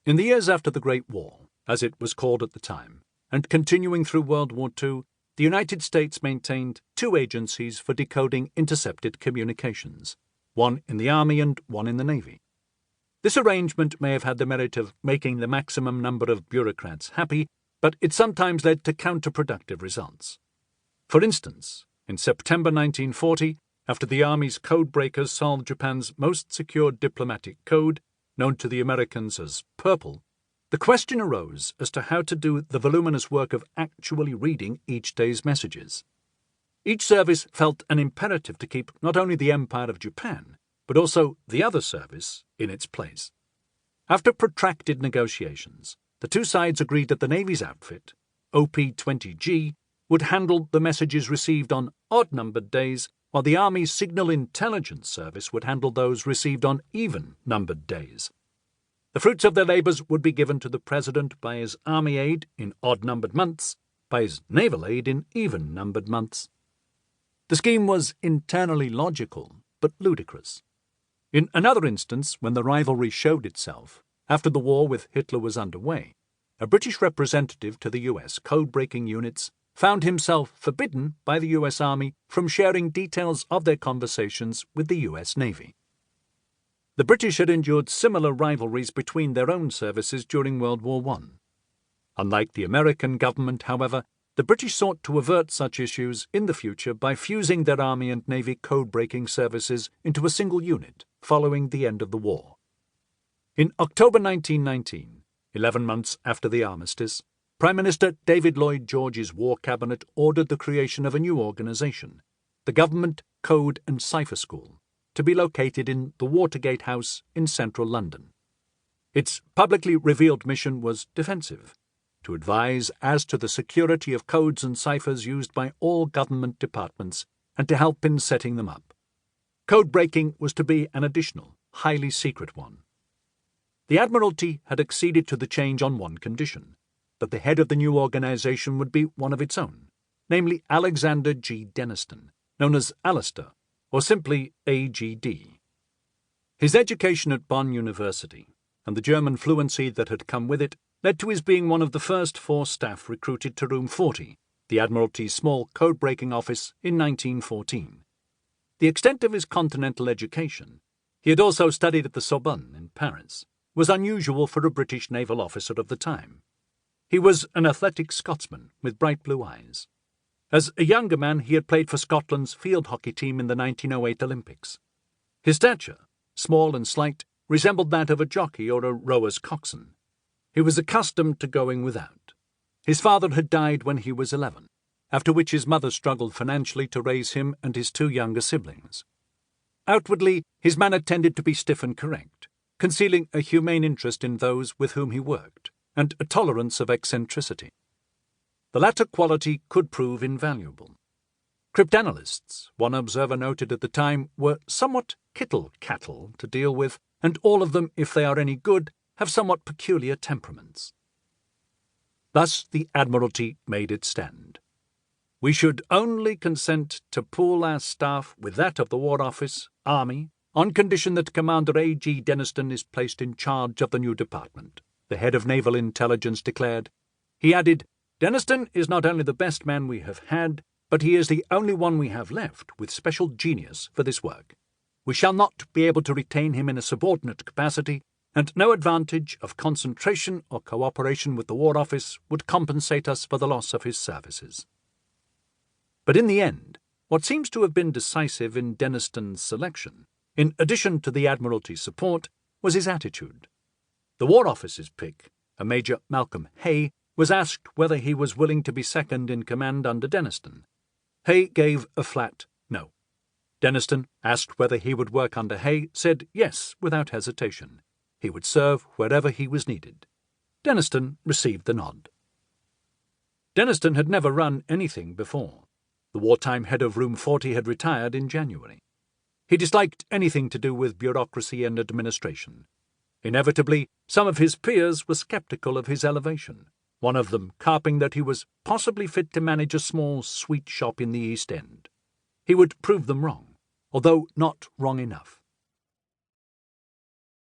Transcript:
In the years after the Great War, as it was called at the time, and continuing through World War II, the United States maintained two agencies for decoding intercepted communications, one in the Army and one in the Navy. This arrangement may have had the merit of making the maximum number of bureaucrats happy, but it sometimes led to counterproductive results. For instance, in September 1940, after the Army's codebreakers solved Japan's most secure diplomatic code, known to the Americans as Purple, the question arose as to how to do the voluminous work of actually reading each day's messages. Each service felt an imperative to keep not only the Empire of Japan, but also the other service in its place. After protracted negotiations, the two sides agreed that the Navy's outfit, OP-20G, would handle the messages received on odd-numbered days, while the Army's Signal Intelligence Service would handle those received on even-numbered days. The fruits of their labours would be given to the President by his Army aid in odd-numbered months, by his naval aid in even-numbered months. The scheme was internally logical, but ludicrous. In another instance, when the rivalry showed itself, after the war with Hitler was underway, a British representative to the US code-breaking units found himself forbidden by the US Army from sharing details of their conversations with the US Navy. The British had endured similar rivalries between their own services during World War I. Unlike the American government, however, the British sought to avert such issues in the future by fusing their Army and Navy code-breaking services into a single unit following the end of the war. In October 1919, 11 months after the armistice, Prime Minister David Lloyd George's War Cabinet ordered the creation of a new organisation, the Government Code and Cipher School, to be located in the Watergate House in central London. Its publicly revealed mission was defensive, to advise as to the security of codes and ciphers used by all government departments and to help in setting them up. Code breaking was to be an additional, highly secret one. The Admiralty had acceded to the change on one condition, that the head of the new organisation would be one of its own, namely Alexander G. Denniston, known as Alistair, or simply AGD. His education at Bonn University, and the German fluency that had come with it, led to his being one of the first 4 staff recruited to Room 40, the Admiralty's small code-breaking office, in 1914. The extent of his continental education, he had also studied at the Sorbonne in Paris, was unusual for a British naval officer of the time. He was an athletic Scotsman with bright blue eyes. As a younger man, he had played for Scotland's field hockey team in the 1908 Olympics. His stature, small and slight, resembled that of a jockey or a rower's coxswain. He was accustomed to going without. His father had died when he was 11, after which his mother struggled financially to raise him and his 2 younger siblings. Outwardly, his manner tended to be stiff and correct, concealing a humane interest in those with whom he worked, and a tolerance of eccentricity. The latter quality could prove invaluable. Cryptanalysts, one observer noted at the time, were somewhat kittle-cattle to deal with, and all of them, if they are any good, have somewhat peculiar temperaments. Thus the Admiralty made its stand. We should only consent to pool our staff with that of the War Office, Army, on condition that Commander A.G. Denniston is placed in charge of the new department, the head of Naval Intelligence declared. He added, Denniston is not only the best man we have had, but he is the only one we have left with special genius for this work. We shall not be able to retain him in a subordinate capacity, and no advantage of concentration or cooperation with the War Office would compensate us for the loss of his services. But in the end, what seems to have been decisive in Denniston's selection, in addition to the Admiralty's support, was his attitude. The War Office's pick, a Major Malcolm Hay, was asked whether he was willing to be second in command under Denniston. Hay gave a flat no. Denniston, asked whether he would work under Hay, said yes without hesitation. He would serve wherever he was needed. Denniston received the nod. Denniston had never run anything before. The wartime head of Room 40 had retired in January. He disliked anything to do with bureaucracy and administration. Inevitably, some of his peers were sceptical of his elevation, one of them carping that he was possibly fit to manage a small sweet shop in the East End. He would prove them wrong, although not wrong enough.